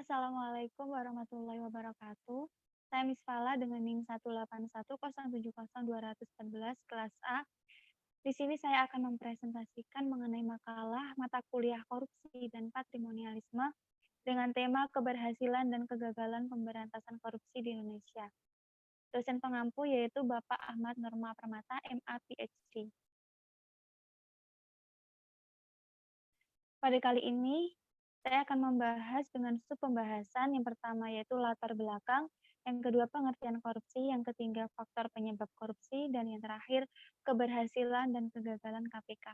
Assalamualaikum warahmatullahi wabarakatuh. Saya Miss Fala dengan NIM 181070214 kelas A. Di sini saya akan mempresentasikan mengenai makalah mata kuliah korupsi dan patrimonialisme dengan tema keberhasilan dan kegagalan pemberantasan korupsi di Indonesia. Dosen pengampu yaitu Bapak Ahmad Norma Permata, MA PhD. Pada kali ini, saya akan membahas dengan sub-pembahasan yang pertama yaitu latar belakang, yang kedua pengertian korupsi, yang ketiga faktor penyebab korupsi, dan yang terakhir keberhasilan dan kegagalan KPK.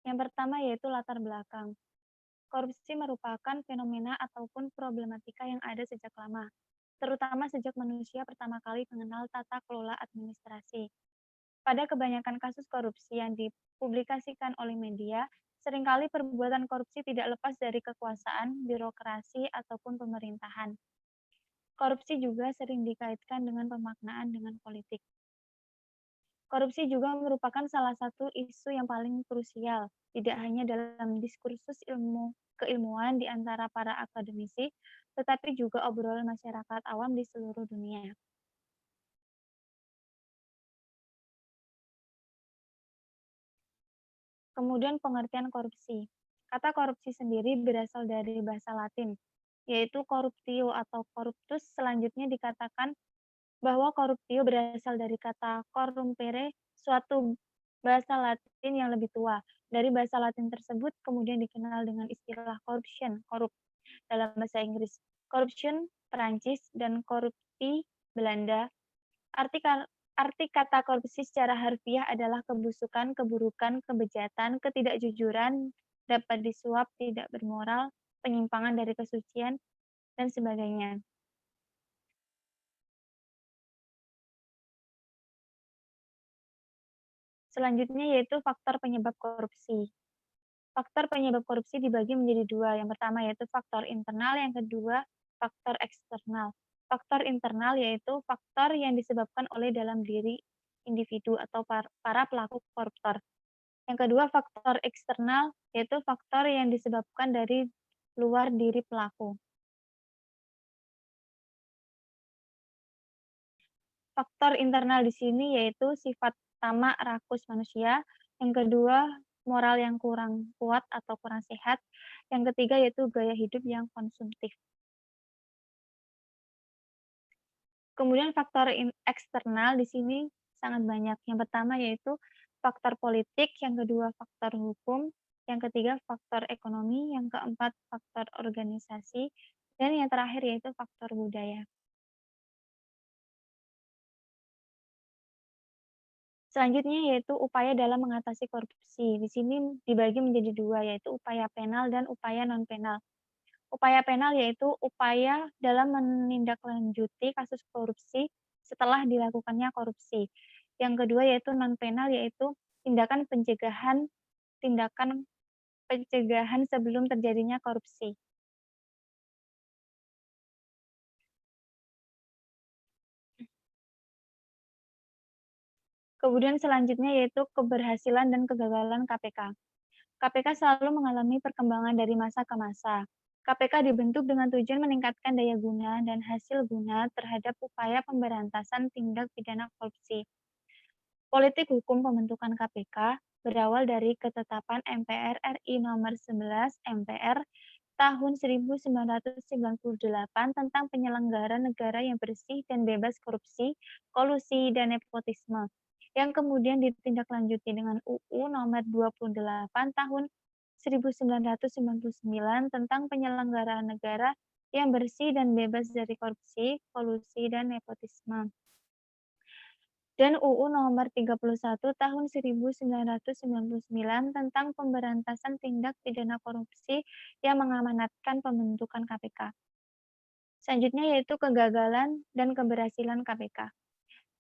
Yang pertama yaitu latar belakang. Korupsi merupakan fenomena ataupun problematika yang ada sejak lama, terutama sejak manusia pertama kali mengenal tata kelola administrasi. Pada kebanyakan kasus korupsi yang dipublikasikan oleh media, seringkali perbuatan korupsi tidak lepas dari kekuasaan, birokrasi, ataupun pemerintahan. Korupsi juga sering dikaitkan dengan pemaknaan dengan politik. Korupsi juga merupakan salah satu isu yang paling krusial, tidak hanya dalam diskursus keilmuan di antara para akademisi, tetapi juga obrolan masyarakat awam di seluruh dunia. Kemudian pengertian korupsi. Kata korupsi sendiri berasal dari bahasa Latin, yaitu corruptio atau corruptus. Selanjutnya dikatakan bahwa corruptio berasal dari kata corrumpere, suatu bahasa Latin yang lebih tua. Dari bahasa Latin tersebut kemudian dikenal dengan istilah corruption, korup dalam bahasa Inggris. Corruption Perancis dan corrupti Belanda. Arti Arti kata korupsi secara harfiah adalah kebusukan, keburukan, kebejatan, ketidakjujuran, dapat disuap, tidak bermoral, penyimpangan dari kesucian, dan sebagainya. Selanjutnya yaitu faktor penyebab korupsi. Faktor penyebab korupsi dibagi menjadi dua. Yang pertama yaitu faktor internal, yang kedua faktor eksternal. Faktor internal yaitu faktor yang disebabkan oleh dalam diri individu atau para pelaku koruptor. Yang kedua, faktor eksternal, yaitu faktor yang disebabkan dari luar diri pelaku. Faktor internal di sini yaitu sifat tamak rakus manusia, yang kedua, moral yang kurang kuat atau kurang sehat, yang ketiga yaitu gaya hidup yang konsumtif. Kemudian faktor eksternal di sini sangat banyak. Yang pertama yaitu faktor politik, yang kedua faktor hukum, yang ketiga faktor ekonomi, yang keempat faktor organisasi, dan yang terakhir yaitu faktor budaya. Selanjutnya yaitu upaya dalam mengatasi korupsi. Di sini dibagi menjadi dua, yaitu upaya penal dan upaya non-penal. Upaya penal yaitu upaya dalam menindaklanjuti kasus korupsi setelah dilakukannya korupsi. Yang kedua yaitu non-penal yaitu tindakan pencegahan sebelum terjadinya korupsi. Kemudian selanjutnya yaitu keberhasilan dan kegagalan KPK. KPK selalu mengalami perkembangan dari masa ke masa. KPK dibentuk dengan tujuan meningkatkan daya guna dan hasil guna terhadap upaya pemberantasan tindak pidana korupsi. Politik hukum pembentukan KPK berawal dari ketetapan MPR RI nomor 11 MPR tahun 1998 tentang penyelenggaraan negara yang bersih dan bebas korupsi, kolusi, dan nepotisme, yang kemudian ditindaklanjuti dengan UU nomor 28 tahun 1999 tentang penyelenggaraan negara yang bersih dan bebas dari korupsi, kolusi, dan nepotisme, dan UU Nomor 31 Tahun 1999 tentang pemberantasan tindak pidana korupsi yang mengamanatkan pembentukan KPK. Selanjutnya yaitu kegagalan dan keberhasilan KPK.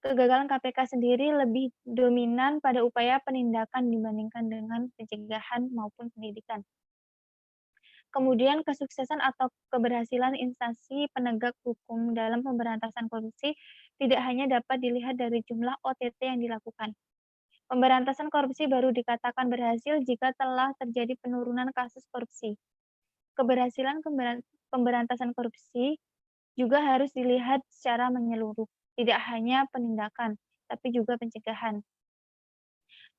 Kegagalan KPK sendiri lebih dominan pada upaya penindakan dibandingkan dengan pencegahan maupun pendidikan. Kemudian kesuksesan atau keberhasilan instansi penegak hukum dalam pemberantasan korupsi tidak hanya dapat dilihat dari jumlah OTT yang dilakukan, Pemberantasan korupsi baru dikatakan berhasil jika telah terjadi penurunan kasus korupsi. Keberhasilan pemberantasan korupsi juga harus dilihat secara menyeluruh, tidak hanya penindakan, tapi juga pencegahan.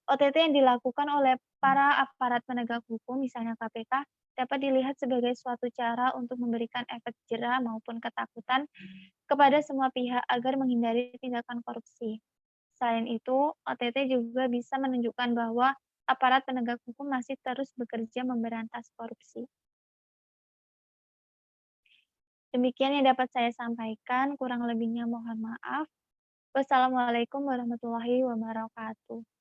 OTT yang dilakukan oleh para aparat penegak hukum, misalnya KPK, dapat dilihat sebagai suatu cara untuk memberikan efek jera maupun ketakutan kepada semua pihak agar menghindari tindakan korupsi. Selain itu, OTT juga bisa menunjukkan bahwa aparat penegak hukum masih terus bekerja memberantas korupsi. Demikian yang dapat saya sampaikan, kurang lebihnya mohon maaf. Wassalamualaikum warahmatullahi wabarakatuh.